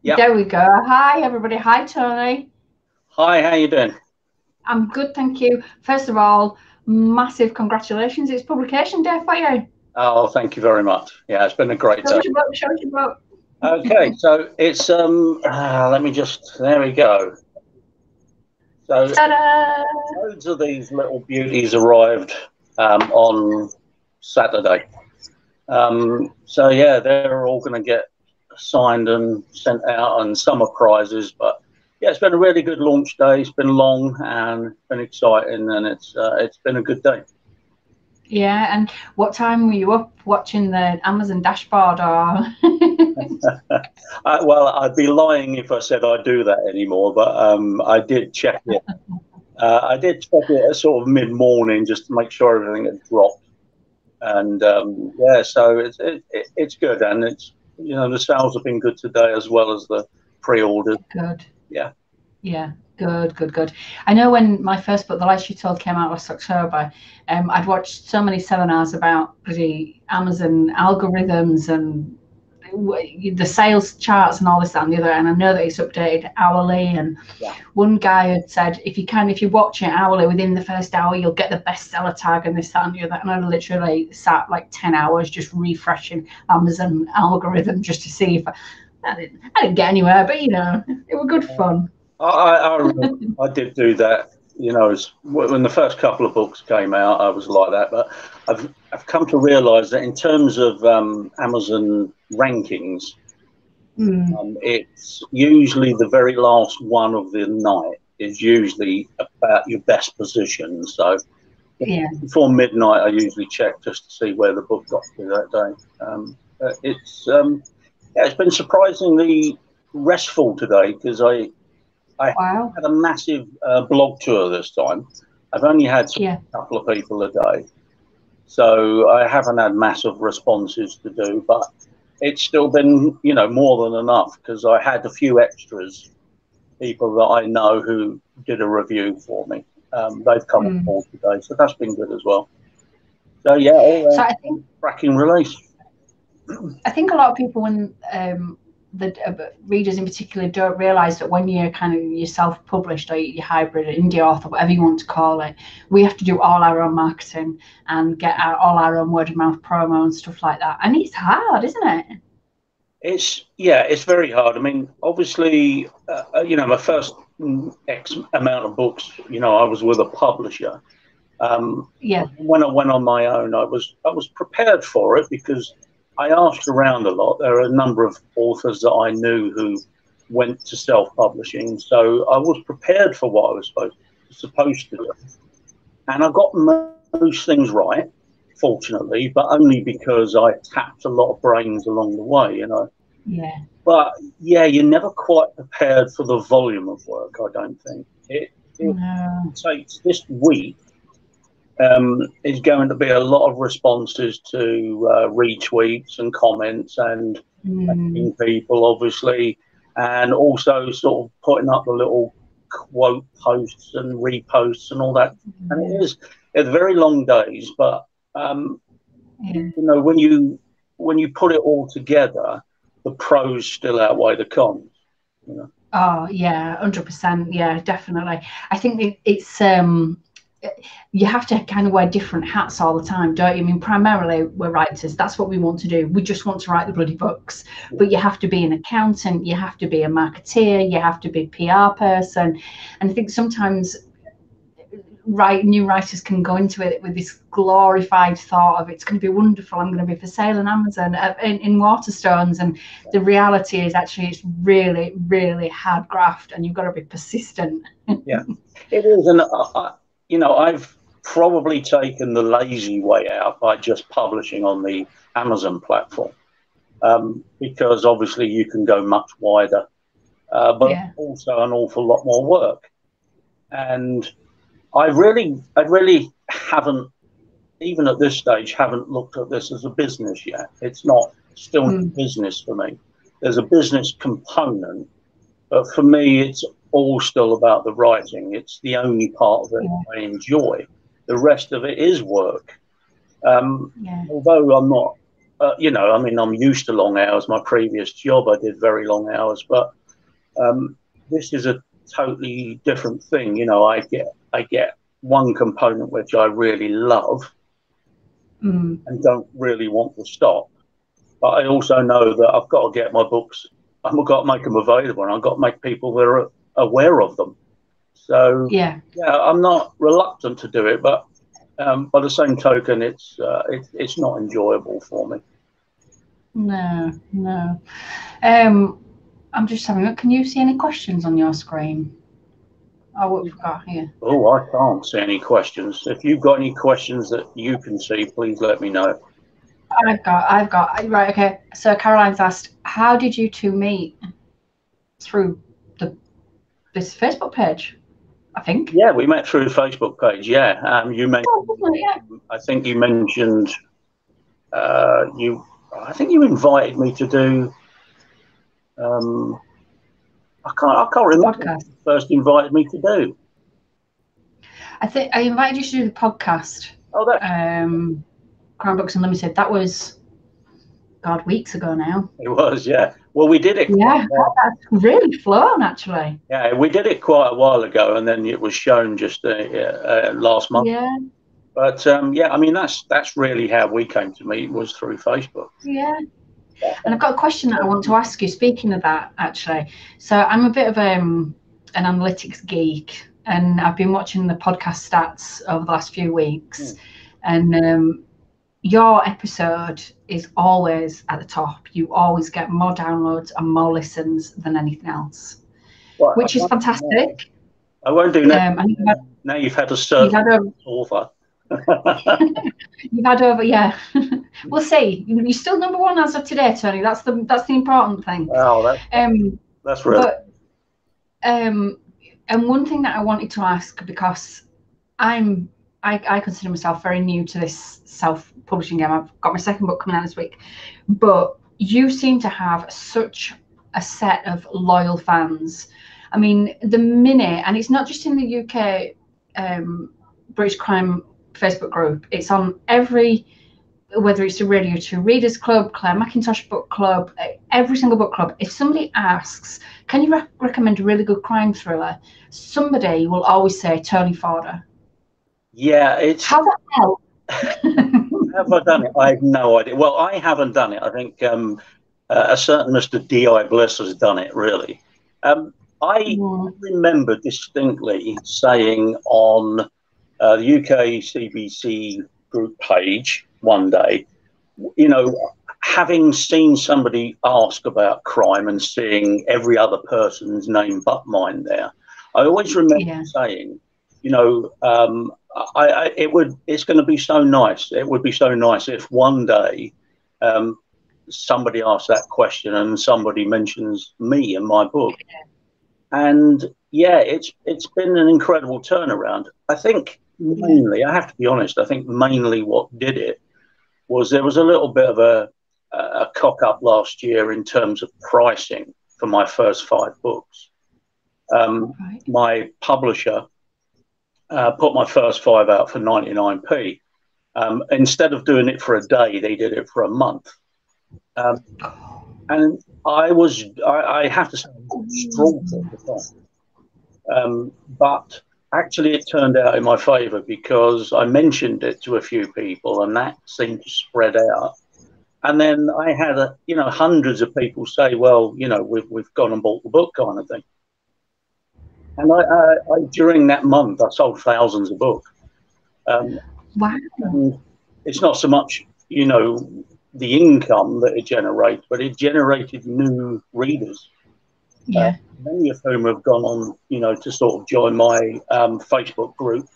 Yeah. There we go. Hi, everybody. Hi, Tony. Hi, how you doing? I'm good, thank you. First of all, massive congratulations. It's publication day for you. Oh, thank you very much. Yeah, it's been a great Show day. us your book, show us your book. Okay, so it's let me just, there we go. So Ta-da! loads of these little beauties arrived on Saturday. So yeah, they're all going to get signed and sent out, and some are prizes. But yeah, it's been a really good launch day. It's been long and been exciting, and it's been a good day. Yeah, and what time were you up watching the Amazon dashboard? Or Well, I'd be lying if I said I do that anymore, but I did check it. I did check it at sort of mid-morning just to make sure everything had dropped. And yeah, so it's good, and it's, you know, the sales have been good today as well as the pre-orders. good. Yeah. Yeah, good. I know when my first book, The Lies She Told, came out last October, I'd watched so many seminars about the Amazon algorithms and the sales charts and all this, that, and the other. And I know that it's updated hourly. And Yeah. one guy had said, if you watch it hourly, within the first hour, you'll get the bestseller tag and this, that, and the other. And I literally sat like 10 hours just refreshing Amazon algorithm just to see if I didn't get anywhere, but you know, it was good fun. I remember I did do that. You know, when the first couple of books came out, I was like that. But I've come to realise that in terms of Amazon rankings, it's usually the very last one of the night is usually about your best position. So Yeah. before midnight, I usually check just to see where the book got to that day. It's been surprisingly restful today because I Wow. had a massive blog tour this time. I've only had Yeah. a couple of people a day, so I haven't had massive responses to do, but it's still been, you know, more than enough because I had a few extras, people that I know who did a review for me. They've come on board today, so that's been good as well. So yeah, all So I think cracking release. a lot of people, when the readers in particular, don't realise that when you're self-published or you're hybrid or indie author, whatever you want to call it, we have to do all our own marketing and get all our own word of mouth promo and stuff like that. And it's hard, isn't it? It's very hard. I mean, obviously, you know, my first X amount of books, you know, I was with a publisher. Yeah. When I went on my own, I was prepared for it because I asked around a lot. There are a number of authors that I knew who went to self-publishing, so I was prepared for what I was supposed to do, and I got most things right, fortunately, but only because I tapped a lot of brains along the way, you know. Yeah. But yeah, you're never quite prepared for the volume of work. I don't think it takes this week. Is going to be a lot of responses to retweets and comments and people, obviously, and also sort of putting up the little quote posts and reposts and all that. And it's very long days, but you know, when you put it all together, the pros still outweigh the cons. You know? Oh yeah, 100%. Yeah, definitely. I think it's you have to kind of wear different hats all the time, don't you? I mean, primarily we're writers. That's what we want to do. We just want to write the bloody books. But you have to be an accountant. You have to be a marketeer. You have to be a PR person. And I think sometimes new writers can go into it with this glorified thought of it's going to be wonderful. I'm going to be for sale on Amazon in Waterstones. And the reality is actually it's really, really hard graft, and you've got to be persistent. Yeah, it is. And you know, I've probably taken the lazy way out by just publishing on the Amazon platform, because obviously you can go much wider, but also an awful lot more work. And I really haven't, even at this stage, haven't looked at this as a business yet. It's not still business for me. There's a business component, but for me, it's all still about the writing. It's the only part of it I enjoy. The rest of it is work. Although I'm not you know, I mean, I'm used to long hours. My previous job, I did very long hours, but this is a totally different thing. You know, I get one component which I really love and don't really want to stop. But I also know that I've got to get my books, I've got to make them available, and I've got to make people that are aware of them. So Yeah, I'm not reluctant to do it, but by the same token, it's not enjoyable for me. no. I'm just having a look. Can you see any questions on your screen? Oh, what have we got here? Oh, I can't see any questions. If you've got any questions that you can see, please let me know. I've got. Right, okay. So Caroline's asked, how did you two meet? Through this Facebook page, I think. Yeah, we met through the Facebook page. Yeah, you mentioned. Yeah. I think you mentioned. I think you invited me to do. I can't remember what you first invited me to do. I think I invited you to do the podcast. Oh, that. Crime Books Unlimited. That was, God, weeks ago now. It was, yeah. Well, we did it. Yeah, that's really flown, actually. Yeah, we did it quite a while ago, and then it was shown just last month. Yeah. But yeah, I mean, that's really how we came to meet, was through Facebook. Yeah. And I've got a question that I want to ask you. Speaking of that, actually, so I'm a bit of an analytics geek, and I've been watching the podcast stats over the last few weeks, and your episode is always at the top. You always get more downloads and more listens than anything else, which is fantastic. I won't do that. Now you've had a certain author. You've had over, yeah. We'll see. You're still number one as of today, Tony. That's the important thing. Oh, that's really. But, and one thing that I wanted to ask, because I consider myself very new to this self-publishing game. I've got my second book coming out this week, but you seem to have such a set of loyal fans. I mean, the minute, and it's not just in the UK British crime Facebook group, it's on every, whether it's the Radio 2 Readers Club, Claire Mackintosh Book Club, every single book club. If somebody asks, can you recommend a really good crime thriller, somebody will always say Tony Forder. Yeah, it's. How the hell? Have I done it? I have no idea. Well, I haven't done it. I think a certain Mr. D.I. Bliss has done it, really. I remember distinctly saying on the UK CBC group page one day, you know, having seen somebody ask about crime and seeing every other person's name but mine there, I always remember saying, you know, it's going to be so nice. It would be so nice if one day somebody asks that question and somebody mentions me in my book. And yeah, it's been an incredible turnaround. I think mainly, I have to be honest, I think mainly what did it was there was a little bit of a cock up last year in terms of pricing for my first 5 books. My publisher put my first 5 out for 99p. Instead of doing it for a day, they did it for a month. And I have to say, distraught at the time. But actually, it turned out in my favour because I mentioned it to a few people, and that seemed to spread out. And then I had, hundreds of people say, "Well, you know, we've gone and bought the book," kind of thing. And I during that month, I sold thousands of books. Wow! And it's not so much, you know, the income that it generates, but it generated new readers. Yeah. Many of whom have gone on, you know, to sort of join my Facebook group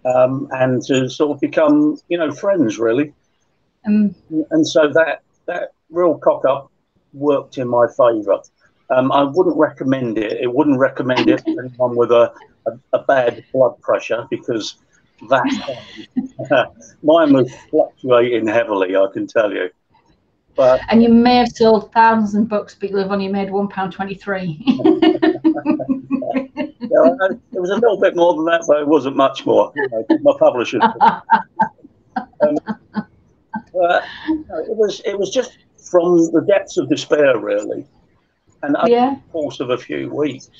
and to sort of become, you know, friends, really. And so that real cock up worked in my favour. I wouldn't recommend it. It wouldn't recommend it to anyone with a bad blood pressure, because mine was fluctuating heavily, I can tell you. But, and you may have sold thousands of books, but you've only made £1.23. It was a little bit more than that, but it wasn't much more. You know, my publisher. It was just from the depths of despair, really. And over Yeah. the course of a few weeks,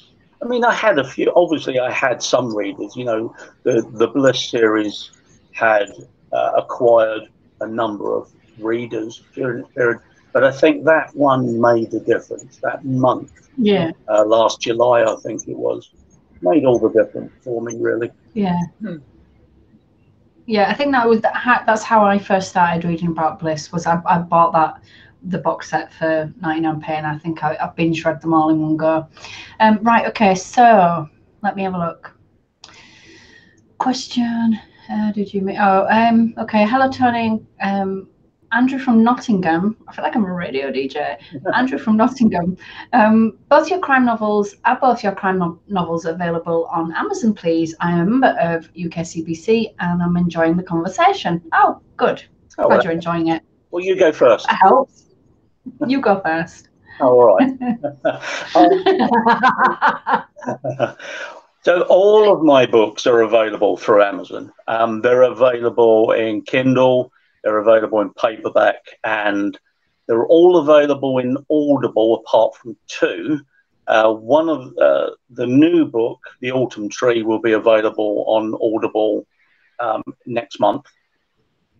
I mean, I had a few. Obviously, I had some readers. You know, the Bliss series had acquired a number of readers during the period, but I think that one made a difference. That month, Yeah. last July, I think it was, made all the difference for me, really. Yeah. Yeah, I think that's how I first started reading about Bliss. Was I bought the box set for 99p, and I think I binge read them all in one go. Right, okay, so let me have a look. Question: Did you make? Oh, okay. Hello, Tony. Andrew from Nottingham. I feel like I'm a radio DJ. Andrew from Nottingham. Are both your crime novels available on Amazon, please? I am a member of UKCBC and I'm enjoying the conversation. Oh, good. Oh, Glad you're enjoying it. Well, you go first. I hope. You go first. Oh, all right. So all of my books are available through Amazon. They're available in Kindle, they're available in paperback, and they're all available in Audible apart from two. One of the new book, The Autumn Tree, will be available on Audible next month.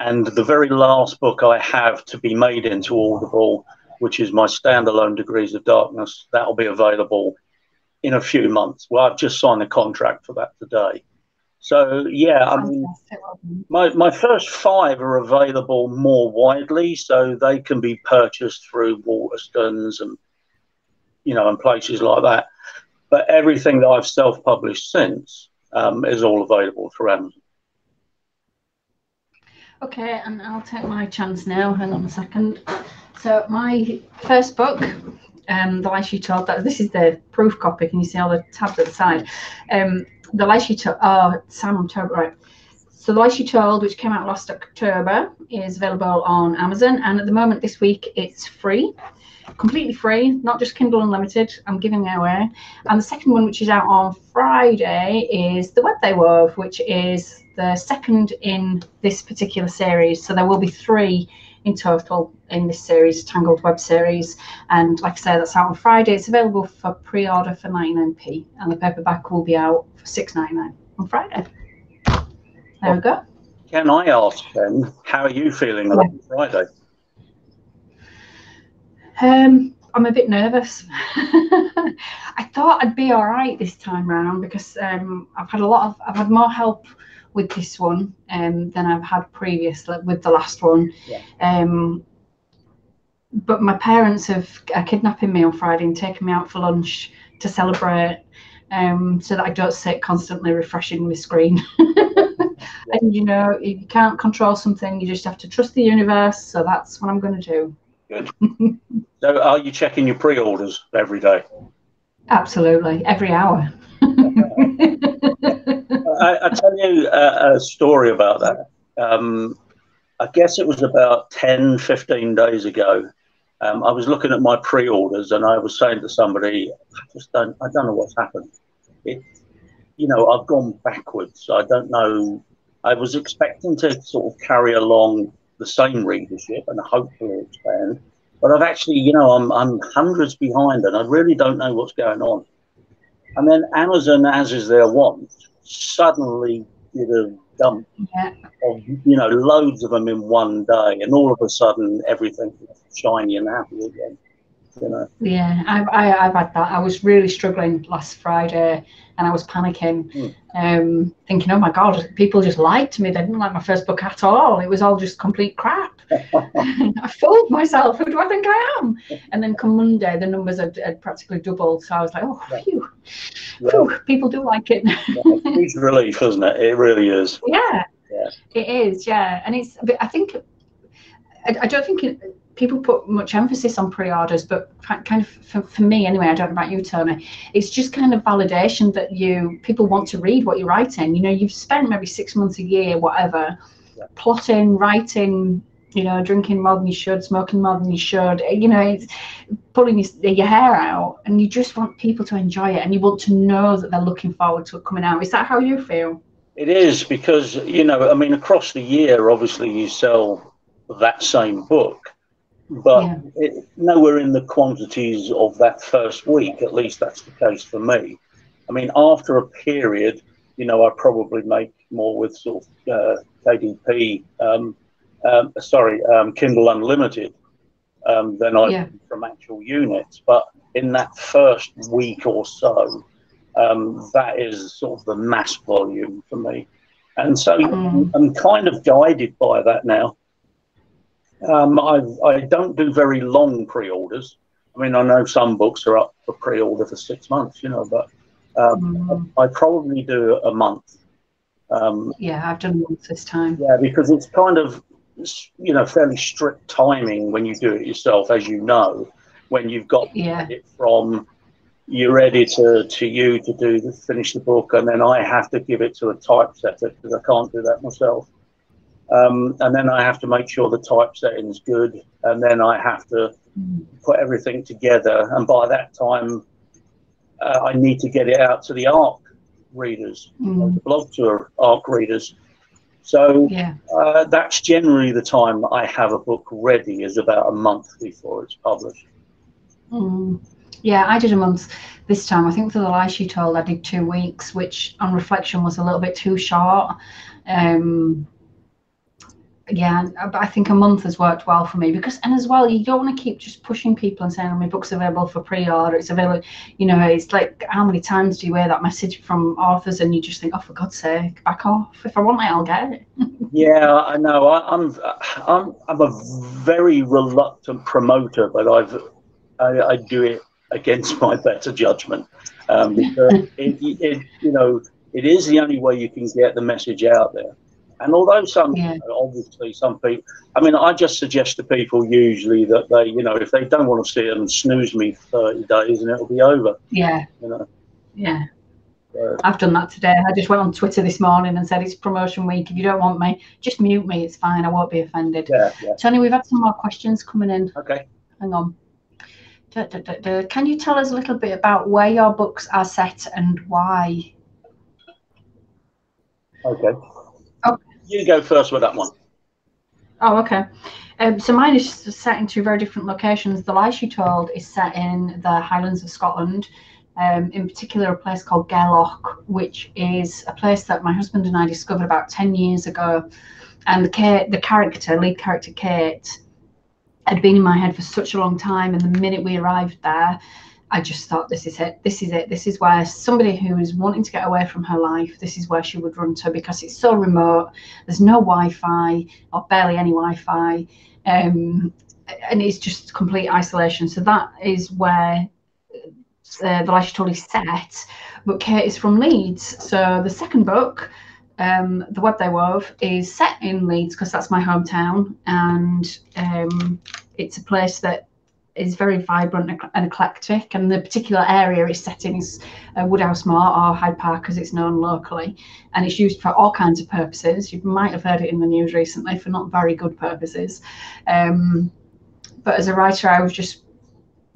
And the very last book I have to be made into Audible, which is my Standalone Degrees of Darkness, that will be available in a few months. Well, I've just signed a contract for that today. So, yeah, I mean, my first five are available more widely, so they can be purchased through Waterstones and, you know, and places like that. But everything that I've self-published since is all available through Amazon. Okay, and I'll take my chance now. Hang on a second. So my first book, The Lies She Told, this is the proof copy. Can you see all the tabs at the side? The Lies She Told, Sam, I'm terrible, right. So The Lies She Told, which came out last October, is available on Amazon. And at the moment this week, it's free, completely free, not just Kindle Unlimited. I'm giving it away. And the second one, which is out on Friday, is The Web They Wove, which is the second in this particular series. So there will be three in total in this series, Tangled Web series. And like I say, that's out on Friday. It's available for pre-order for 99p, and the paperback will be out for $6.99 on Friday. There we go. Can I ask then, how are you feeling about Friday? I'm a bit nervous. I thought I'd be all right this time round because I've had more help with this one than I've had previously with the last one. Yeah. But my parents are kidnapping me on Friday and taking me out for lunch to celebrate, so that I don't sit constantly refreshing my screen. And you know, you can't control something, you just have to trust the universe. So that's what I'm going to do. Good. So are you checking your pre-orders every day? Absolutely, every hour. I tell you a story about that. I guess it was about 10, 15 days ago. I was looking at my pre-orders and I was saying to somebody, I don't know what's happened. You know, I've gone backwards. I don't know. I was expecting to sort of carry along the same readership and hopefully expand, but I've actually, you know, I'm hundreds behind and I really don't know what's going on. And then Amazon, as is their wont, suddenly did a dump of, you know, loads of them in one day, and all of a sudden everything was shiny and happy again. You know. Yeah, I've had that. I was really struggling last Friday, and I was panicking, thinking, "Oh my God, people just lied to me. They didn't like my first book at all. It was all just complete crap." I fooled myself. Who do I think I am? And then come Monday, the numbers had practically doubled. So I was like, "Oh, phew, phew, people do like it." Huge relief, isn't it? It really is. Yeah, it is. Yeah, and it's. I think. I don't think people put much emphasis on pre-orders, but kind of for me anyway, I don't know about you, Tony, it's just kind of validation that people want to read what you're writing. You know, you've spent maybe 6 months, a year, whatever, plotting, writing, you know, drinking more than you should, smoking more than you should, you know, it's pulling your hair out, and you just want people to enjoy it, and you want to know that they're looking forward to it coming out. Is that how you feel? It is, because, you know, I mean, across the year, obviously you sell that same book, but Yeah. nowhere in the quantities of that first week. At least that's the case for me. I mean, after a period, you know, I probably make more with sort of KDP, Kindle Unlimited, than I Yeah. do from actual units. But in that first week or so, that is sort of the mass volume for me. And so I'm kind of guided by that now. I don't do very long pre-orders. I mean, I know some books are up for pre-order for 6 months, you know, but I probably do a month. Yeah, I've done once this time. Yeah, because it's kind of, you know, fairly strict timing when you do it yourself, as you know, when you've got to get it from your editor to you to finish the book, and then I have to give it to a typesetter because I can't do that myself. And then I have to make sure the typesetting is good, and then I have to put everything together. And by that time, I need to get it out to the ARC readers, the blog tour ARC readers. So that's generally the time I have a book ready, is about a month before it's published. Yeah, I did a month this time. I think for The Lie She Told, I did 2 weeks, which on reflection was a little bit too short. Yeah, but I think a month has worked well for me because, and as well, you don't want to keep just pushing people and saying, "Oh, my book's available for pre-order. It's available." You know, it's like, how many times do you hear that message from authors, and you just think, "Oh, for God's sake, back off! If I want it, I'll get it." Yeah, I know. I'm a very reluctant promoter, but I do it against my better judgment, because you know, it is the only way you can get the message out there. And although obviously some people, I mean, I just suggest to people usually that they, you know, if they don't want to see it, and snooze me for 30 days and it'll be over. Yeah. You know. Yeah. I've done that today. I just went on Twitter this morning and said, it's promotion week. If you don't want me, just mute me. It's fine. I won't be offended. Yeah. Tony, we've had some more questions coming in. Okay. Hang on. Can you tell us a little bit about where your books are set and why? Okay. You go first with that one. Oh, okay. So mine is set in 2 very different locations. The Lie She Told is set in the Highlands of Scotland, in particular a place called Gairloch, which is a place that my husband and I discovered about 10 years ago. And the lead character Kate, had been in my head for such a long time. And the minute we arrived there, I just thought, this is it. This is it. This is where somebody who is wanting to get away from her life, this is where she would run to, because it's so remote. There's no Wi-Fi, or barely any Wi-Fi, and it's just complete isolation. So that is where The Lie She Told is set. But Kate is from Leeds. So the second book, The Web They Wove, is set in Leeds because that's my hometown, and it's a place that is very vibrant and eclectic, and the particular area it's set in is Woodhouse Moor, or Hyde Park as it's known locally, and it's used for all kinds of purposes. You might have heard it in the news recently for not very good purposes, but as a writer, I was just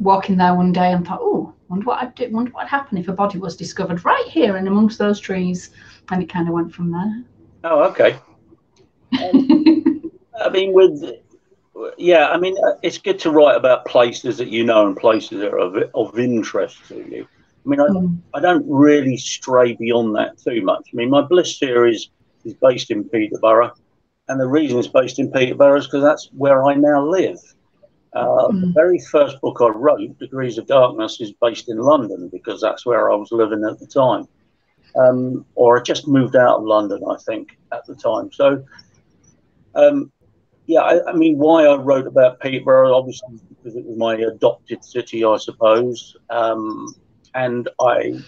walking there one day and thought, oh, wonder what would happen if a body was discovered right here and amongst those trees, and it kind of went from there. Oh, okay. I mean, I mean, it's good to write about places that you know and places that are of interest to you. I mean, I don't really stray beyond that too much. I mean, my Bliss series is based in Peterborough, and the reason it's based in Peterborough is because that's where I now live. The very first book I wrote, Degrees of Darkness, is based in London because that's where I was living at the time. Or I just moved out of London, I think, at the time. So, yeah, I mean, why I wrote about Peterborough, obviously, because it was my adopted city, I suppose. And I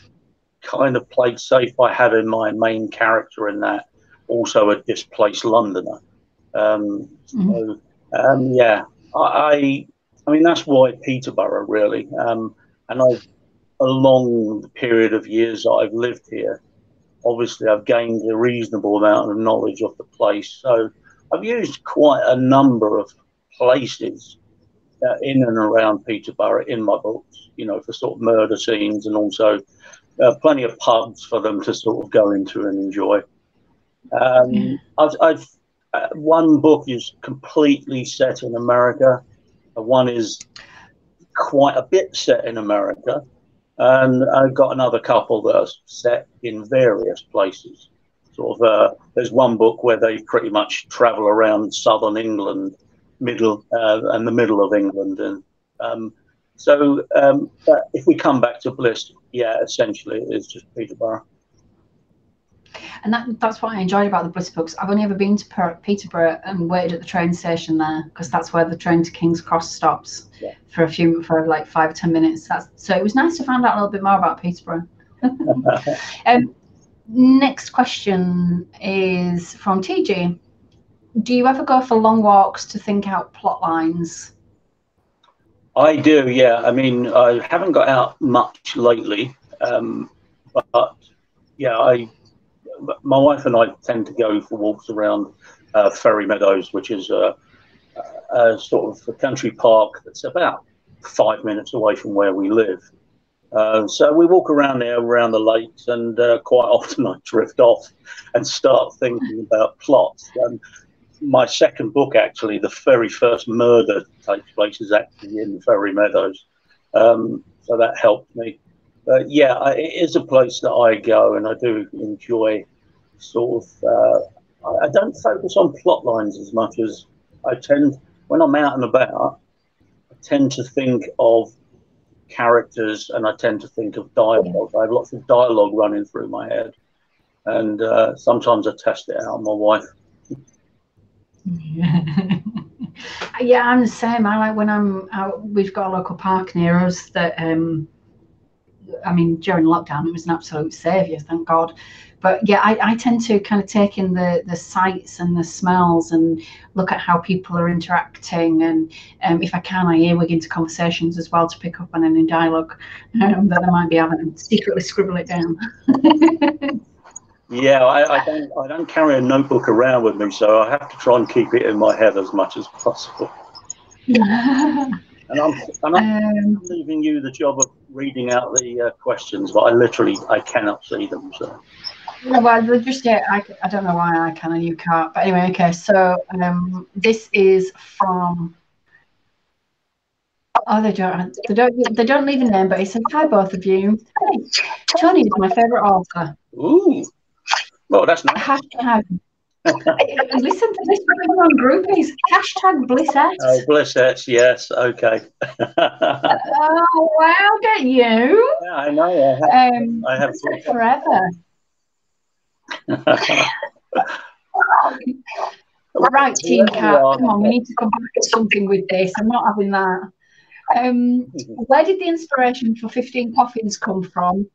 kind of played safe by having my main character in that also a displaced Londoner. Yeah, I mean, that's why Peterborough, really. And along the period of years that I've lived here, obviously I've gained a reasonable amount of knowledge of the place. So I've used quite a number of places in and around Peterborough in my books, you know, for sort of murder scenes, and also plenty of pubs for them to sort of go into and enjoy. I've One book is completely set in America. One is quite a bit set in America. And I've got another couple that are set in various places. Sort of, there's one book where they pretty much travel around southern England, and the middle of England, and but if we come back to Bliss, yeah, essentially it is just Peterborough. And that's what I enjoyed about the Bliss books. I've only ever been to Peterborough and waited at the train station there, because that's where the train to King's Cross stops. Yeah. for like 5 or 10 minutes. So it was nice to find out a little bit more about Peterborough. Next question is from TG. Do you ever go for long walks to think out plot lines? I do, yeah. I mean, I haven't got out much lately, but yeah, my wife and I tend to go for walks around Ferry Meadows, which is a sort of a country park that's about 5 minutes away from where we live. So we walk around there, around the lakes, and quite often I drift off and start thinking about plots. My second book, actually, the very first murder takes place is actually in Ferry Meadows. So that helped me. Yeah, it is a place that I go, and I do enjoy sort of, I don't focus on plot lines as much as I tend, when I'm out and about, I tend to think of characters, and I tend to think of dialogue. I have lots of dialogue running through my head, and sometimes I test it out on my wife. Yeah, I'm the same. I like when I'm out. We've got a local park near us that I mean, during lockdown it was an absolute saviour, thank God. But yeah, I tend to kind of take in the sights and the smells and look at how people are interacting, and if I can, I earwig into conversations as well to pick up on any dialogue that I might be having, and secretly scribble it down. Yeah, I don't carry a notebook around with me, so I have to try and keep it in my head as much as possible. And I'm leaving you the job of reading out the questions, but I cannot see them. So. Well, they're just I don't know why I can and you can't. But anyway, okay. So this is from. Oh, they don't leave a name, but it says, "Hi, both of you. Hey, Tony is my favourite author." Ooh, well, that's nice. Hashtag. Listen to this on groupies. Hashtag Blissette. Oh, Blissette, yes, okay. Oh wow, get you? Yeah, I know. I have forever. Right, Team Cat, come on, we need to come back to something with this. I'm not having that. Where did the inspiration for 15 Coffins come from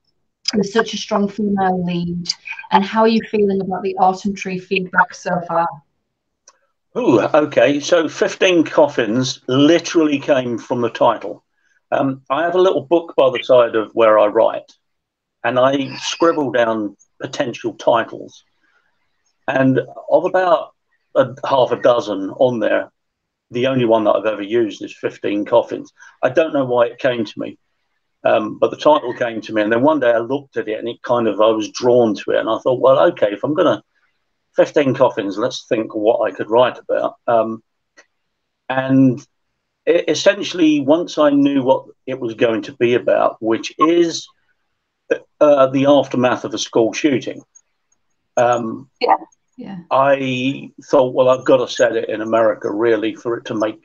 with such a strong female lead? And how are you feeling about the Autumn Tree feedback so far? Oh, okay. So 15 Coffins literally came from the title. I have a little book by the side of where I write, and I scribble down potential titles. And of about half a dozen on there, the only one that I've ever used is 15 Coffins. I don't know why it came to me, but the title came to me. And then one day I looked at it, and I was drawn to it. And I thought, well, okay, if I'm going to 15 Coffins, let's think what I could write about. And essentially, once I knew what it was going to be about, which is the aftermath of a school shooting, I thought, well, I've got to set it in America, really, for it to make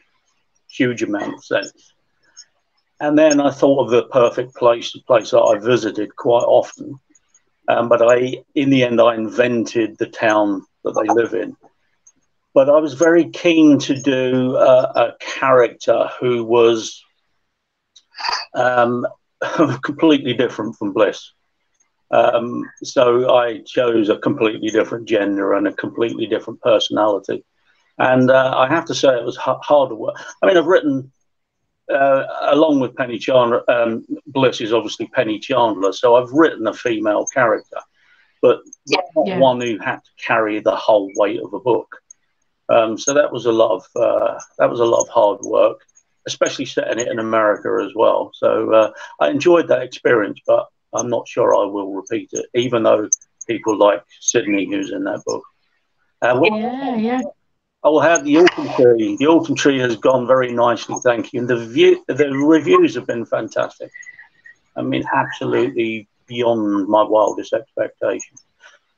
huge amount of sense. And then I thought of the perfect place, a place that I visited quite often. But in the end, I invented the town that they live in. But I was very keen to do a character who was completely different from Bliss. So I chose a completely different gender and a completely different personality. And I have to say it was hard work. I mean, I've written, along with Penny Chandler, Bliss is obviously Penny Chandler, so I've written a female character, but not one who had to carry the whole weight of a book. So that was a lot of hard work, especially setting it in America as well. So I enjoyed that experience, but I'm not sure I will repeat it, even though people like Sydney, who's in that book. Oh, how the autumn tree? The autumn tree has gone very nicely, thank you. And the reviews have been fantastic. I mean, absolutely beyond my wildest expectations.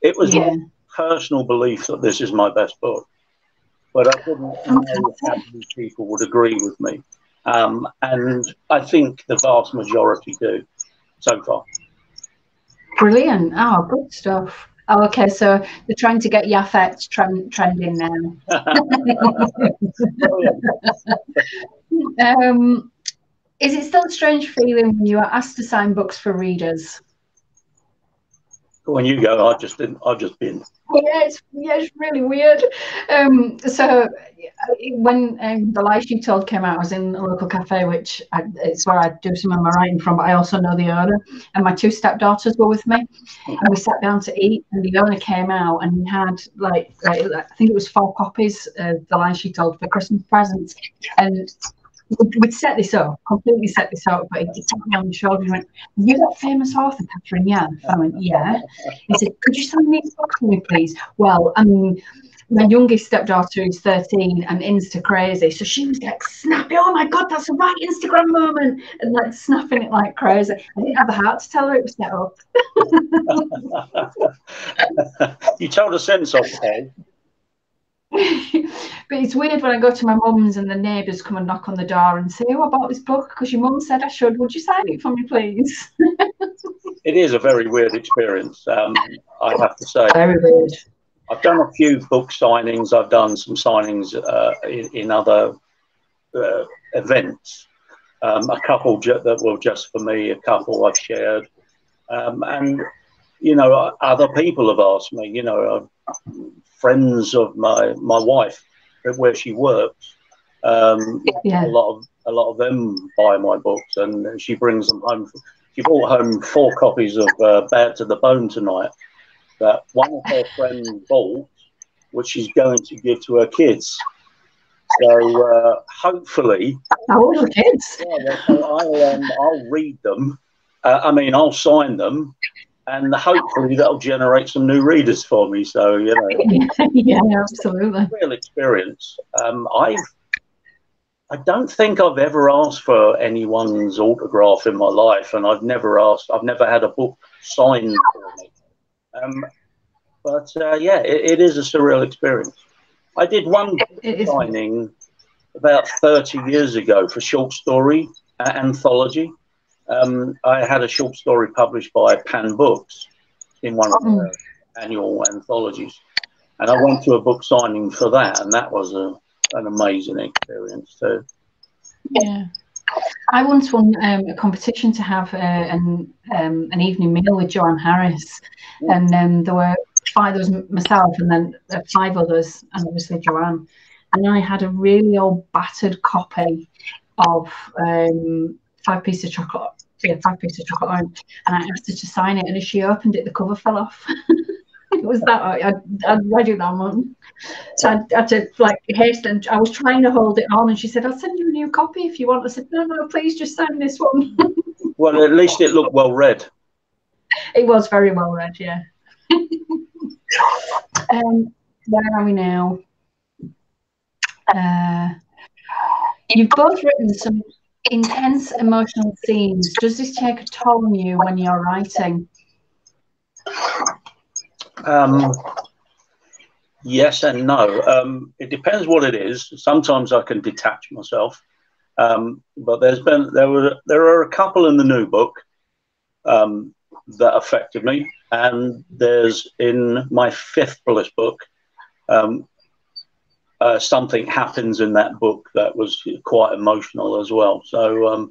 It was my personal belief that this is my best book, but I didn't know how many people would agree with me. And I think the vast majority do so far. Brilliant. Oh, good stuff. Oh, okay, so they're trying to get Yaffe trending now. Is it still a strange feeling when you are asked to sign books for readers? When you go, I've just been. Yeah, it's really weird. So when The Lies She Told came out, I was in a local cafe, which it's where I do some of my writing from, but I also know the owner, and my two stepdaughters were with me, and we sat down to eat, and the owner came out, and he had like I think it was 4 copies of The Lies She Told for Christmas presents, and we'd completely set this up, but he tapped me on the shoulder and went, "Are you that famous author, Catherine Yan?" I went, "Yeah." He said, "Could you sign these books for me, please?" Well, I mean, my youngest stepdaughter is 13 and Insta crazy, so she was like snapping, "Oh my God, that's a right Instagram moment," and like snapping it like crazy. I didn't have the heart to tell her it was set up. You told a sense of it. But it's weird when I go to my mum's and the neighbours come and knock on the door and say, "Oh, I bought this book because your mum said I should. Would you sign it for me, please?" It is a very weird experience, I have to say. Very weird. I've done a few book signings. I've done some signings in other events. A couple that were just for me, a couple I've shared. And, you know, other people have asked me, you know, friends of my wife, where she works, a lot of them buy my books, and she brings them home. She brought home 4 copies of Bad to the Bone tonight that one of her friends bought, which she's going to give to her kids. So hopefully, our kids. Yeah, so I'll read them. I'll sign them. And hopefully that'll generate some new readers for me. So, you know, yeah, absolutely. Real experience. I don't think I've ever asked for anyone's autograph in my life, and I've never had a book signed for me. But it is a surreal experience. I did one signing about 30 years ago for short story anthology. I had a short story published by Pan Books in one of their annual anthologies, and I went to a book signing for that, and that was an amazing experience too. Yeah, I once won a competition to have an evening meal with Joanne Harris, and there were 5. There was myself, and then 5 others, and obviously Joanne. And I had a really old battered copy of 5 Pieces of Chocolate. Yeah, 5 Pieces of Chocolate Orange, and I asked her to sign it, and as she opened it, the cover fell off. It was that I'd read it that one, so I had to like hasten. I was trying to hold it on, and she said, "I'll send you a new copy if you want." I said, "No, please just sign this one." Well, at least it looked well read. It was very well read, yeah. Where are we now? You've both written some intense emotional scenes. Does this take a toll on you when you're writing? Yes and no. It depends what it is. Sometimes I can detach myself, but there are a couple in the new book that affected me, and there's in my 5th published book. Something happens in that book that was quite emotional as well. So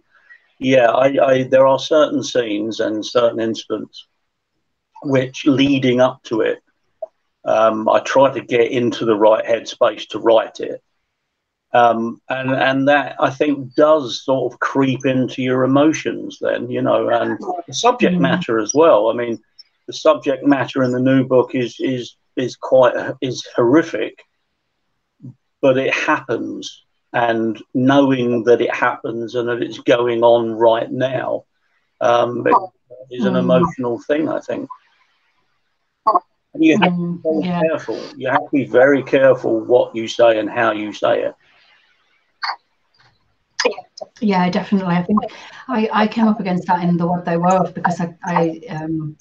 there are certain scenes and certain incidents which, leading up to it, I try to get into the right headspace to write it, and that I think does sort of creep into your emotions then, you know, and the subject matter as well. I mean, the subject matter in the new book is horrific, but it happens, and knowing that it happens and that it's going on right now is an emotional thing, I think. And you have to be very careful. You have to be very careful what you say and how you say it. Yeah, definitely. I think I came up against that in The What They Wove, because I don't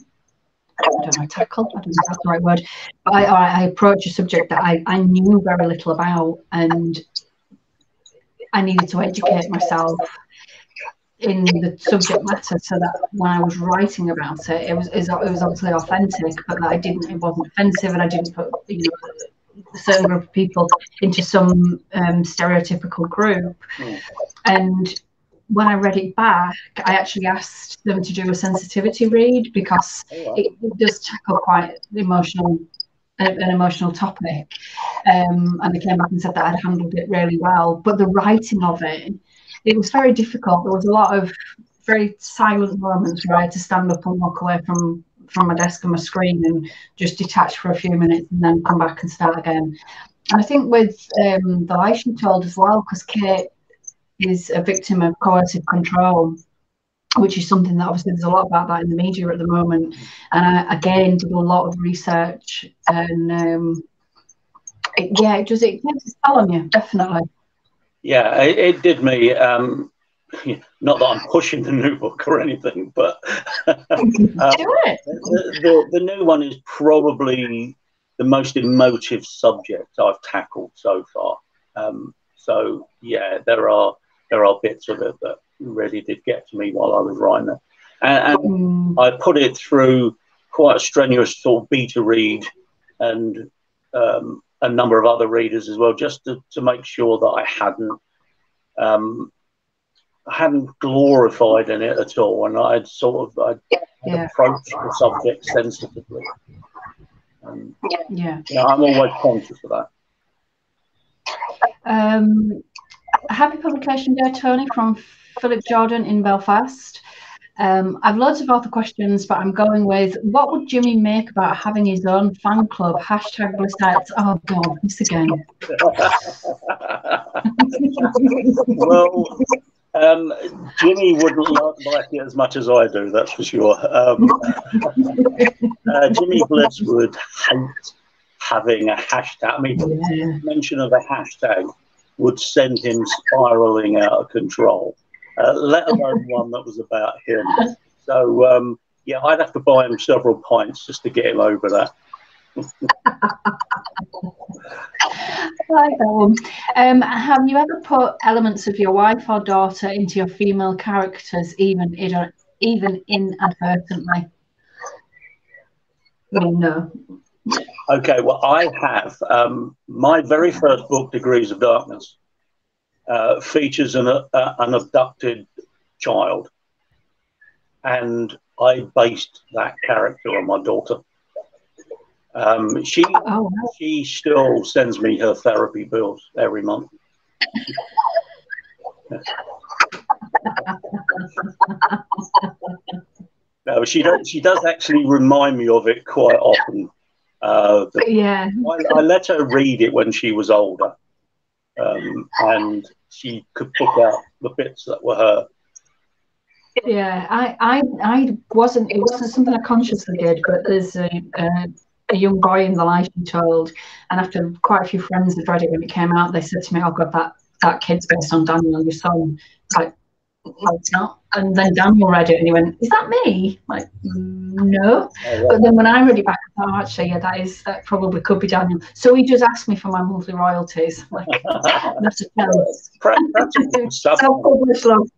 know, tackle, I don't know if that's the right word, but I approached a subject that I knew very little about, and I needed to educate myself in the subject matter, so that when I was writing about it, it was obviously authentic, but that it wasn't offensive, and I didn't put, you know, a certain group of people into some stereotypical group. And when I read it back, I actually asked them to do a sensitivity read, because it does tackle quite an emotional topic. And they came back and said that I'd handled it really well. But the writing of it was very difficult. There was a lot of very silent moments where I had to stand up and walk away from my desk and my screen and just detach for a few minutes and then come back and start again. And I think with the lie she told as well, because Kate is a victim of coercive control, which is something that obviously there's a lot about that in the media at the moment. And I, again, did a lot of research, and it takes a spell on you, definitely. Yeah, it did me. Not that I'm pushing the new book or anything, but the new one is probably the most emotive subject I've tackled so far. So yeah, there are bits of it that really did get to me while I was writing it, and I put it through quite a strenuous sort of beta read, and a number of other readers as well, just to make sure that I hadn't glorified in it at all, and I'd approached the subject sensitively. Yeah, I'm always conscious of that. Happy Publication Day, Tony, from Philip Jordan in Belfast. I've loads of author questions, but I'm going with, what would Jimmy make about having his own fan club? #Blissarts. Oh God, this again. Well, Jimmy wouldn't like it as much as I do, that's for sure. Jimmy Bliss would hate having a hashtag. I mean, mention of a hashtag would send him spiraling out of control, let alone one that was about him. So, yeah, I'd have to buy him several pints just to get him over that. I like that one. Have you ever put elements of your wife or daughter into your female characters, even inadvertently? No. Okay, well, I have. My very first book, Degrees of Darkness, features an abducted child, and I based that character on my daughter. She still sends me her therapy bills every month. No, she does actually remind me of it quite often. Yeah, I let her read it when she was older, and she could pick out the bits that were her. Yeah, I wasn't. It wasn't something I consciously did, but there's a young boy in the lie she told, and after quite a few friends had read it when it came out, they said to me, "Oh God, that kid's based on Daniel, your son." It's like, no, it's not. And then Daniel read it and he went, "Is that me?" I'm like, no. But then when I read it back, I thought, actually, yeah, that probably could be Daniel. So he just asked me for my monthly royalties. Like, that's a chance. Self-published love.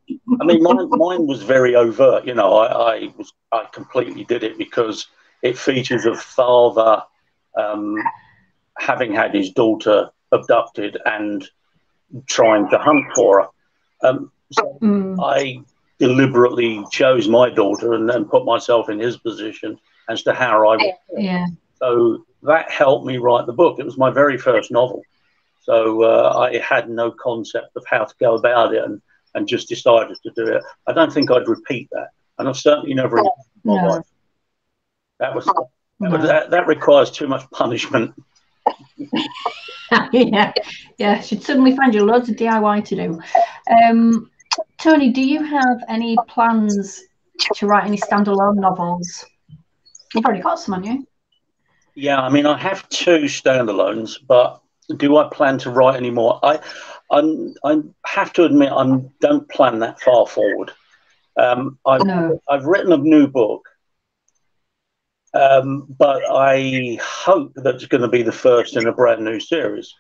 I mean, mine was very overt. You know, I completely did it because it features a father having had his daughter abducted and trying to hunt for her. I deliberately chose my daughter and then put myself in his position as to how I would. Yeah. So that helped me write the book. It was my very first novel. So I had no concept of how to go about it and just decided to do it. I don't think I'd repeat that. And I've certainly never repeated my life. That requires too much punishment. Yeah. Should suddenly find you loads of DIY to do. Tony, do you have any plans to write any standalone novels? You've already got some, haven't you? Yeah, I mean, I have 2 standalones, but do I plan to write any more? I have to admit, I don't plan that far forward. No. I've written a new book, but I hope that it's going to be the first in a brand new series.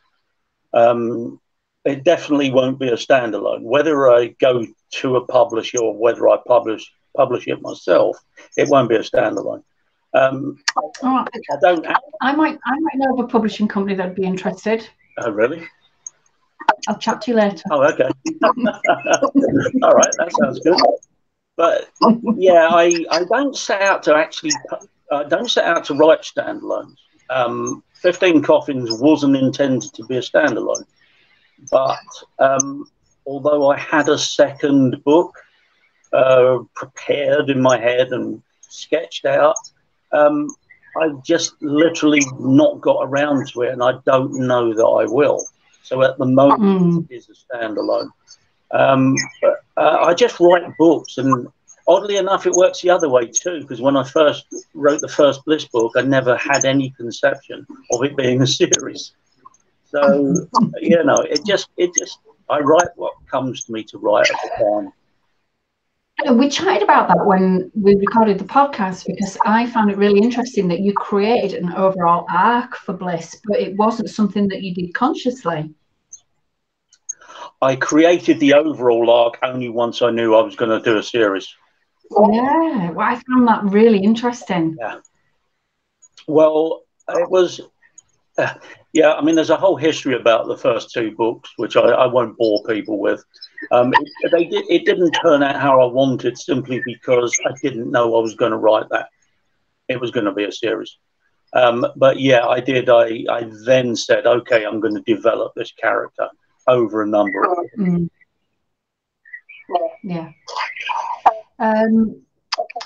It definitely won't be a standalone. Whether I go to a publisher or whether I publish it myself, it won't be a standalone. Oh, I don't. I might know of a publishing company that'd be interested. Oh, really? I'll chat to you later. Oh, okay. All right, that sounds good. But yeah, I don't set out to actually. I don't set out to write standalones. 15 Coffins wasn't intended to be a standalone, but although I had a second book prepared in my head and sketched out, I've just literally not got around to it, and I don't know that I will. So at the moment, it is a standalone. But I just write books, and oddly enough, it works the other way too. Because when I first wrote the first Bliss book, I never had any conception of it being a series. So you know, it just I write what comes to me to write at the time. We chatted about that when we recorded the podcast, because I found it really interesting that you created an overall arc for Bliss, but it wasn't something that you did consciously. I created the overall arc only once I knew I was going to do a series. Yeah, well, I found that really interesting. Yeah. Well, it was. Yeah, I mean, there's a whole history about the first 2 books, which I won't bore people with. It didn't turn out how I wanted, simply because I didn't know I was going to write that. It was going to be a series. But yeah, I did. I then said, okay, I'm going to develop this character over a number of years. Yeah.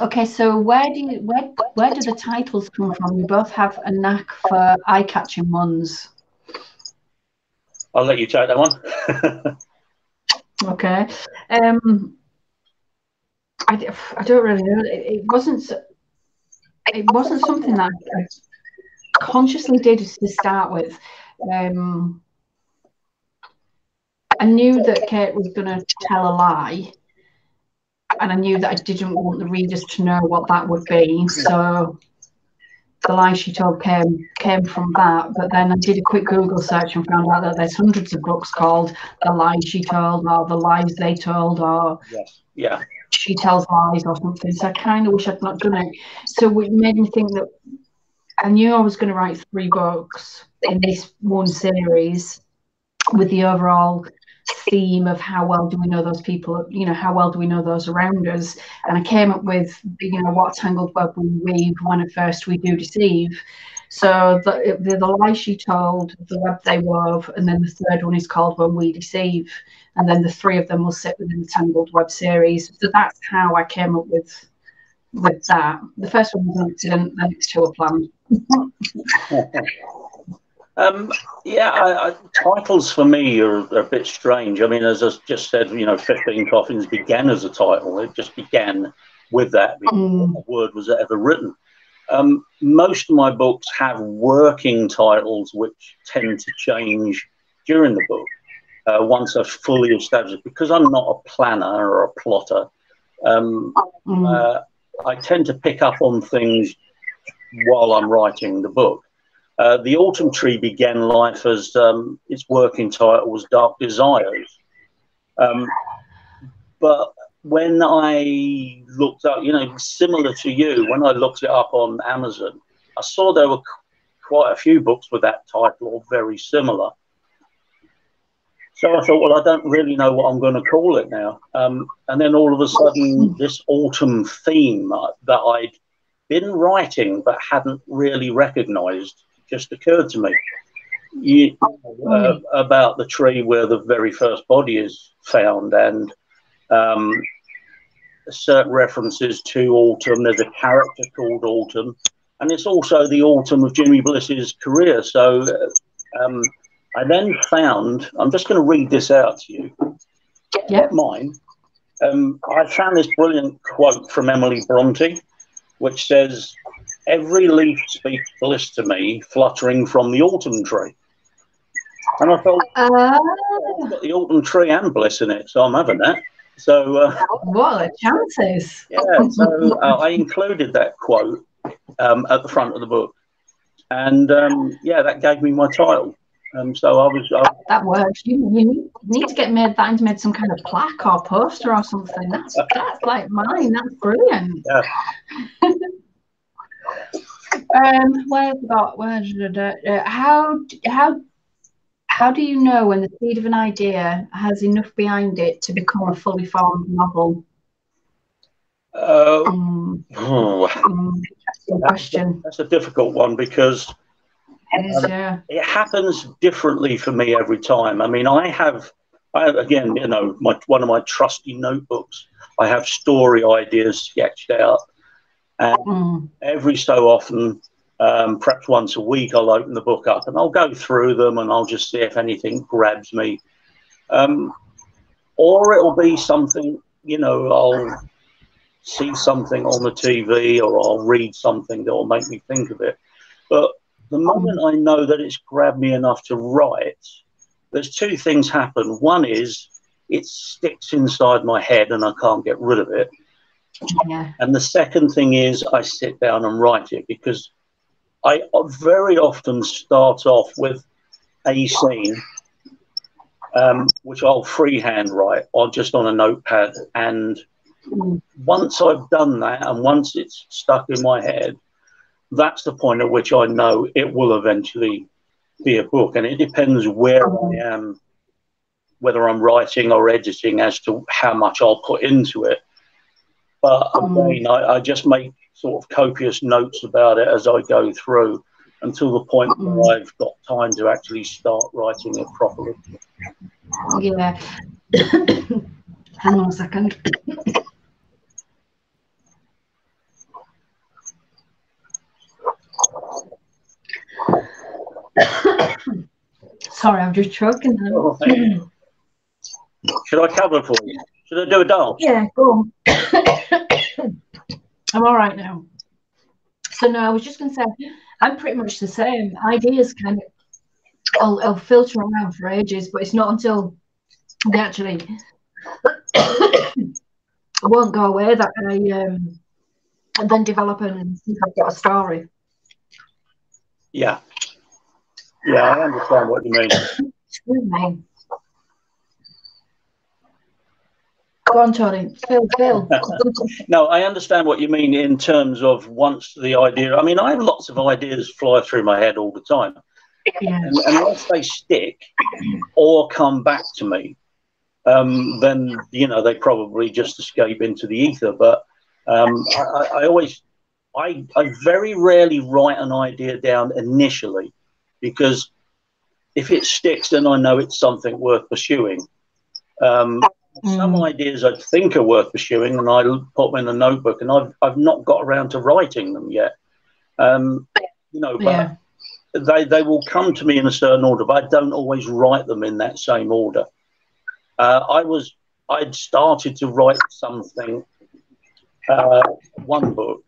Okay, so where do the titles come from? You both have a knack for eye-catching ones. I'll let you take that one. Okay. I don't really know. It wasn't something that I consciously did to start with. I knew that Kate was going to tell a lie, and I knew that I didn't want the readers to know what that would be. So the lie she told came from that. But then I did a quick Google search and found out that there's hundreds of books called The Lies She Told, or The Lies They Told, or yeah, She Tells Lies, or something. So I kind of wish I'd not done it. So it made me think that I knew I was going to write 3 books in this one series, with the overall theme of how well do we know those people, how well do we know those around us. And I came up with, what tangled web we weave, when at first we do deceive. So the lie she told, the web they wove, and then the third one is called When We Deceive, and then the 3 of them will sit within the Tangled Web series. So that's how I came up with that. The first one was an accident, the next 2 are planned. Yeah, titles for me are a bit strange. I mean, as I just said, 15 Coffins began as a title. It just began with that before a word was ever written. Most of my books have working titles which tend to change during the book once I've fully established. Because I'm not a planner or a plotter, I tend to pick up on things while I'm writing the book. The Autumn Tree began life as its working title was Dark Desires. But when I looked up, similar to you, when I looked it up on Amazon, I saw there were quite a few books with that title or very similar. So I thought, well, I don't really know what I'm going to call it now. And then all of a sudden, this autumn theme that I'd been writing but hadn't really recognized just occurred to me. About the tree where the very first body is found, and certain references to autumn. There's a character called Autumn, and it's also the autumn of Jimmy Bliss's career. So I then found, I'm just going to read this out to you. Yeah. Mine. I found this brilliant quote from Emily Bronte, which says, every leaf speaks bliss to me, fluttering from the autumn tree. And I thought, it's got the autumn tree and bliss in it, so I'm having that. So, what are the chances? Yeah, so I included that quote at the front of the book, and yeah, that gave me my title. So I was. That works. You need to get that into made some kind of plaque or poster or something. That's like mine. That's brilliant. Yeah. How do you know when the seed of an idea has enough behind it to become a fully formed novel? Question. That's a difficult one because it happens differently for me every time. I mean, I again, you know, one of my trusty notebooks, I have story ideas sketched out, and every so often, perhaps once a week, I'll open the book up and I'll go through them and I'll just see if anything grabs me, or it'll be something, you know, I'll see something on the TV or I'll read something that will make me think of it. But the moment I know that it's grabbed me enough to write, there's two things happen. One is it sticks inside my head and I can't get rid of it. Yeah. And the second thing is I sit down and write it, because I very often start off with a scene, which I'll freehand write or just on a notepad. And once I've done that and once it's stuck in my head, that's the point at which I know it will eventually be a book. And it depends where I am, whether I'm writing or editing, as to how much I'll put into it. But again, I just make sort of copious notes about it as I go through until the point where I've got time to actually start writing it properly. Yeah. Hang on a second. Sorry, I'm just choking. Oh, should I cover for you? Should I do a dance? Yeah, go on. I'm all right now. So no, I was just going to say, I'm pretty much the same. Ideas kind of, I'll filter around for ages, but it's not until they actually won't go away that I then develop and think I've got a story. Yeah. Yeah, I understand what you mean. Excuse me. Go on, Tony. Phil. No, I understand what you mean in terms of once the idea. I mean, I have lots of ideas fly through my head all the time. Yeah. And unless they stick or come back to me, then, you know, they probably just escape into the ether. But I very rarely write an idea down initially, because if it sticks, then I know it's something worth pursuing. Some ideas I think are worth pursuing, and I put them in a notebook, and I've not got around to writing them yet. You know, but they will come to me in a certain order, but I don't always write them in that same order. I'd started to write something, one book,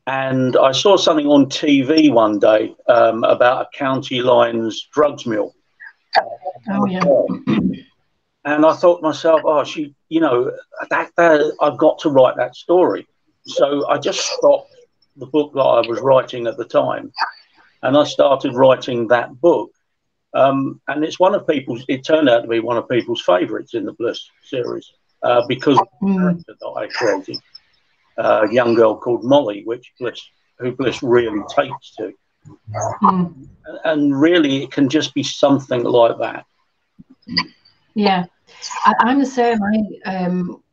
and I saw something on TV one day about a County Lines drugs mule. Oh yeah. And I thought to myself, oh, you know, I've got to write that story. So I just stopped the book that I was writing at the time, and I started writing that book. And it turned out to be one of people's favourites in the Bliss series, because of the character that I created, a young girl called Molly, who Bliss really takes to. And really, it can just be something like that. Yeah, I'm the same.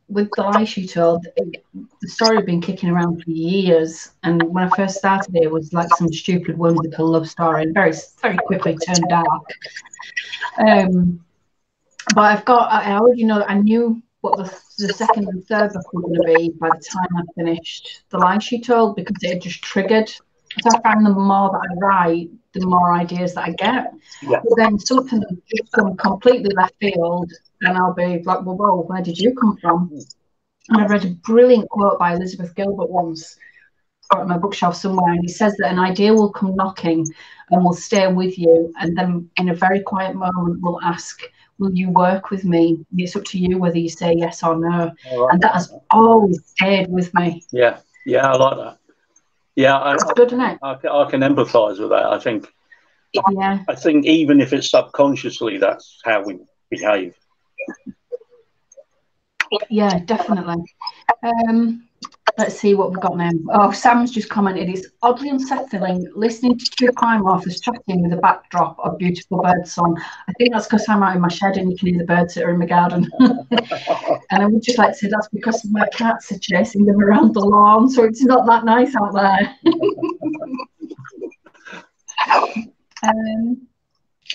With The Lie She Told, the story had been kicking around for years, and when I first started it was like some stupid whimsical love story, and very, very quickly turned dark. But I already know that I knew what the second and third book were going to be by the time I finished The Lie She Told, because it had just triggered. So I find the more that I write, the more ideas that I get. Yeah. But then something will just come completely left field, and I'll be like, well, whoa, where did you come from? And I read a brilliant quote by Elizabeth Gilbert once, got on my bookshelf somewhere, and it says that an idea will come knocking and will stay with you, and then in a very quiet moment will ask, will you work with me? It's up to you whether you say yes or no. And that has always stayed with me. Yeah, yeah, I like that. Yeah, it's good, isn't it? I can empathise with that. I think, yeah, I think even if it's subconsciously, that's how we behave. Yeah, definitely. Let's see what we've got now. Oh, Sam's just commented, it's oddly unsettling listening to two crime authors chatting with a backdrop of beautiful bird song. I think that's because I'm out in my shed and you can hear the birds that are in my garden. And I would just like to say that's because my cats are chasing them around the lawn, so it's not that nice out there.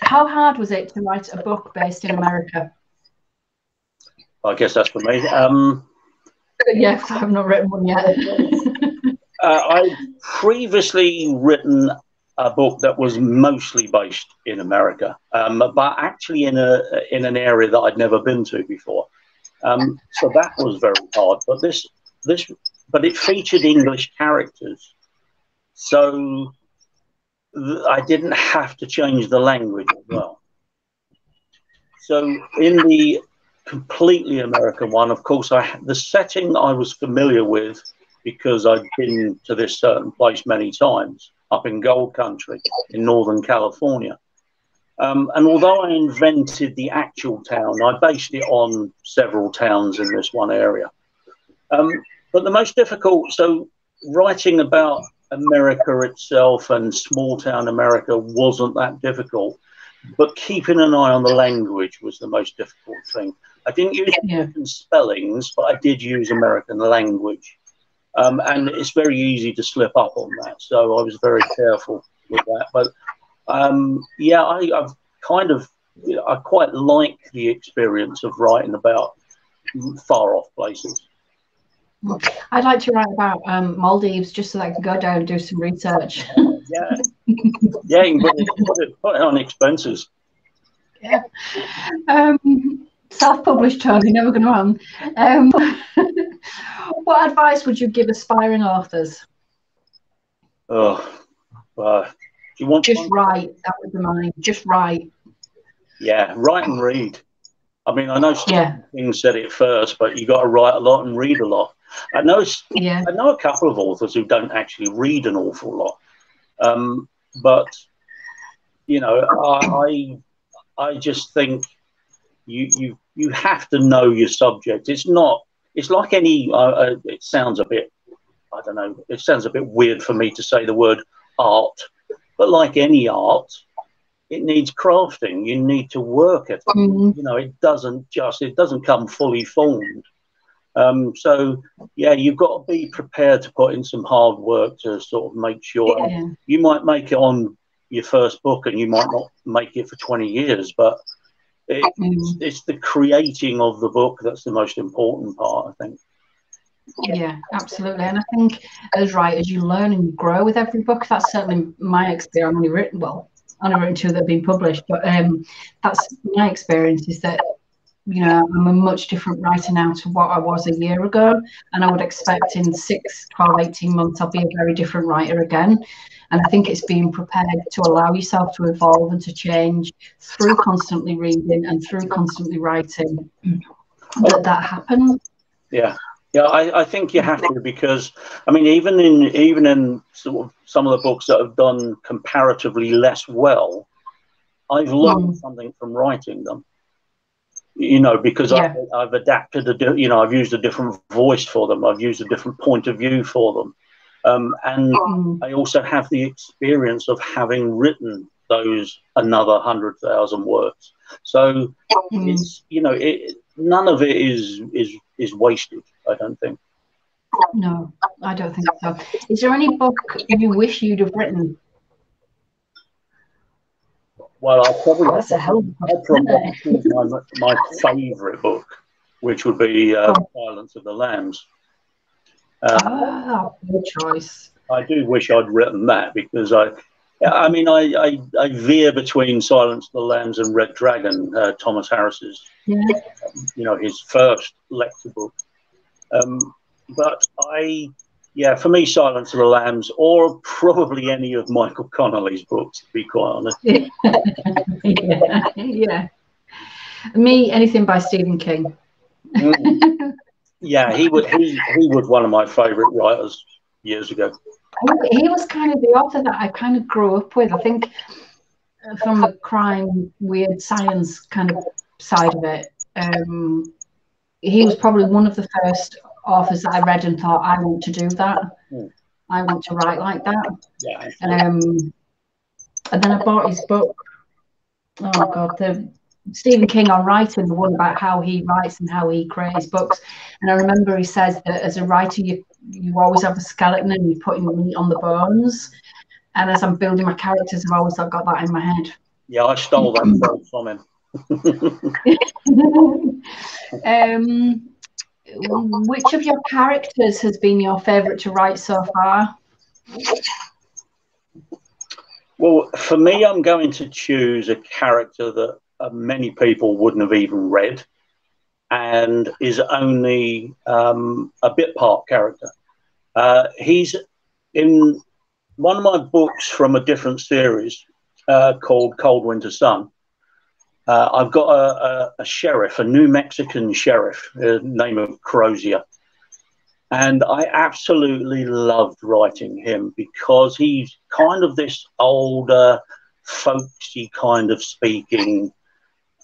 How hard was it to write a book based in America? I guess that's for me. Yeah, I've not written one yet. I've previously written a book that was mostly based in America, but actually in an area that I'd never been to before. So that was very hard. But it featured English characters, so I didn't have to change the language as well. So in the completely American one, of course, the setting I was familiar with because I'd been to this certain place many times up in Gold Country in Northern California. And although I invented the actual town, I based it on several towns in this one area. But the most difficult, so writing about America itself and small town America wasn't that difficult, but keeping an eye on the language was the most difficult thing. I didn't use American spellings, but I did use American language. And it's very easy to slip up on that. So I was very careful with that. But yeah, I've kind of, I quite like the experience of writing about far off places. I'd like to write about Maldives just so that I can go down and do some research. Yeah, yeah, you can put it on expenses. Yeah. Self-published, Tony, never going to run. What advice would you give aspiring authors? Oh, do you want just write? That would be mine. Just write. Yeah, write and read. I mean, I know things said it first, but you got to write a lot and read a lot. I know a couple of authors who don't actually read an awful lot, but you know, I just think you have to know your subject. It's not. It's like any. It sounds a bit. I don't know. It sounds a bit weird for me to say the word art, but like any art, it needs crafting. You need to work at it. You know, it doesn't come fully formed. So yeah, you've got to be prepared to put in some hard work to sort of make sure. You might make it on your first book, and you might not make it for 20 years, but it's the creating of the book that's the most important part, I think. Yeah, absolutely. And I think as writers, you learn and grow with every book. That's certainly my experience. I've only written two that have been published, but that's my experience, is that, you know, I'm a much different writer now to what I was a year ago, and I would expect in 6, 12, 18 months I'll be a very different writer again. And I think it's being prepared to allow yourself to evolve and to change through constantly reading and through constantly writing that happens. Yeah. Yeah, I think you have to, because I mean, even in sort of some of the books that have done comparatively less well, I've learned something from writing them. You know, because I've adapted I've used a different voice for them. I've used a different point of view for them, and I also have the experience of having written those another 100,000 words. So it's, you know, none of it is wasted, I don't think. No, I don't think so. Is there any book you wish you'd have written? Well, I'll probably choose my favourite book, which would be Silence of the Lambs. Good choice. I do wish I'd written that, because I veer between Silence of the Lambs and Red Dragon, Thomas Harris's, you know, his first lecture book. But Yeah, for me, Silence of the Lambs, or probably any of Michael Connolly's books, to be quite honest. Yeah. Me, anything by Stephen King. Yeah, he was one of my favourite writers years ago. He was kind of the author that I kind of grew up with. I think from the crime, weird science kind of side of it, he was probably one of the first authors that I read and thought, I want to do that. I want to write like that. Yeah. And then I bought his book. Oh God, the Stephen King on writing, the one about how he writes and how he creates books. And I remember he says that as a writer, you always have a skeleton and you're putting meat on the bones. And as I'm building my characters, I've always got that in my head. Yeah, I stole that from him. Which of your characters has been your favourite to write so far? Well, for me, I'm going to choose a character that many people wouldn't have even read and is only a bit part character. He's in one of my books from a different series called Cold Winter Sun. I've got a sheriff, a New Mexican sheriff, name of Crozier. And I absolutely loved writing him because he's kind of this older, folksy kind of speaking,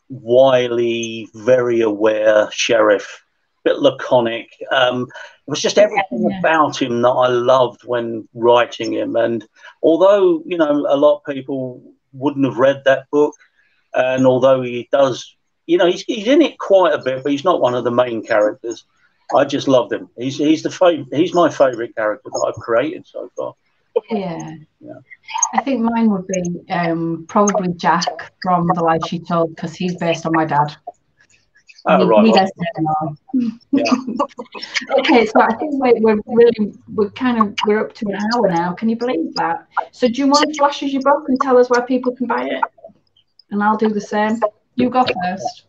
wily, very aware sheriff, a bit laconic. It was just everything about him that I loved when writing him. And although, you know, a lot of people wouldn't have read that book, and although he does, you know, he's in it quite a bit, but he's not one of the main characters. I just loved him. He's my favourite character that I've created so far. Yeah. I think mine would be probably Jack from The Life She Told, because he's based on my dad. Oh, right. He does yeah. Okay, so I think we're up to an hour now. Can you believe that? So do you want to flash us your book and tell us where people can buy it? And I'll do the same. You go first.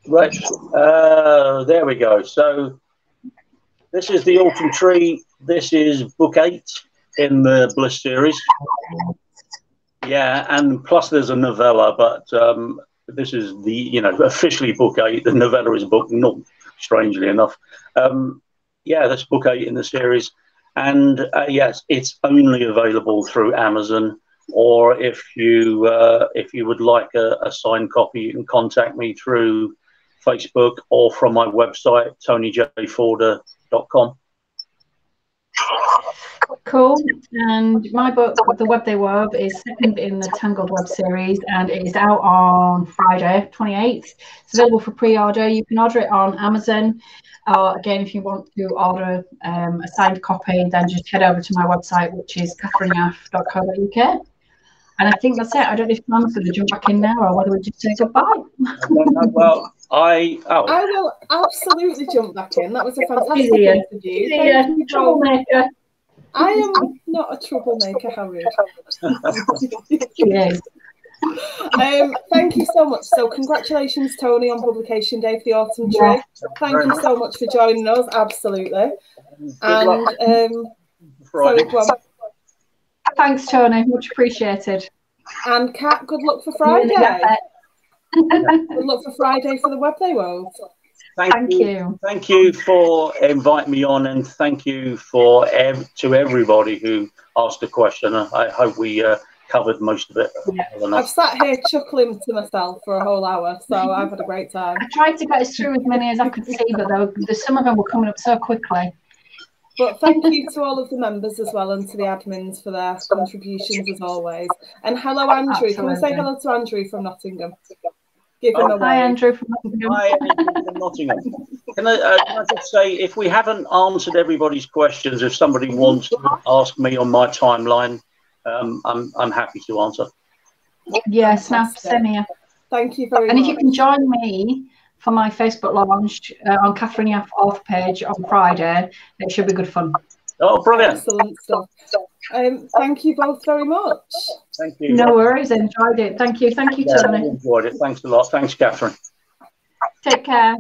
Right, there we go. So this is The Autumn Tree. This is book 8 in the Bliss series. Yeah, and plus there's a novella, but this is the, you know, officially book 8. The novella is book 0, strangely enough. Yeah, that's book 8 in the series. And yes, it's only available through Amazon. Or if you would like a signed copy, you can contact me through Facebook or from my website, tonyjforder.com. Cool. And my book, The Web They Wove, is second in the Tangled Web series, and it is out on Friday, 28th. It's available for pre-order. You can order it on Amazon. Again, if you want to order a signed copy, then just head over to my website, which is catherineyaffe.co.uk. And I think that's it. I don't know if Man's going to jump back in now or whether we just say goodbye. Well, I will absolutely jump back in. That was a fantastic interview. Thank you, troublemaker. I am not a troublemaker, Harry. Yes. Thank you so much. So congratulations, Tony, on publication day for The Autumn Tree. Thank you so much for joining us. Absolutely. And thanks, Tony. Much appreciated. And Kat, good luck for Friday. Good luck for Friday for The Web They Wove. Thank you. Thank you for inviting me on, and thank you to everybody who asked a question. I hope we covered most of it. Yeah. I've sat here chuckling to myself for a whole hour, so I've had a great time. I tried to get us through as many as I could see, but some of them were coming up so quickly. But thank you to all of the members as well, and to the admins for their contributions as always. And hello, Andrew. Absolutely. Can we say hello to Andrew from Nottingham? Give him a wave. Hi, Andrew from Nottingham. Hi, Andrew from Nottingham. Can I just say, if we haven't answered everybody's questions, if somebody wants to ask me on my timeline, I'm happy to answer. Yes, same here. Thank you very much. And if you can join me for my Facebook launch on Catherine Yaffe author page on Friday, it should be good fun. Oh, brilliant. Excellent stuff. Thank you both very much. Thank you. No worries, enjoyed it. Thank you, Tony. I enjoyed it. Thanks a lot. Thanks, Catherine. Take care.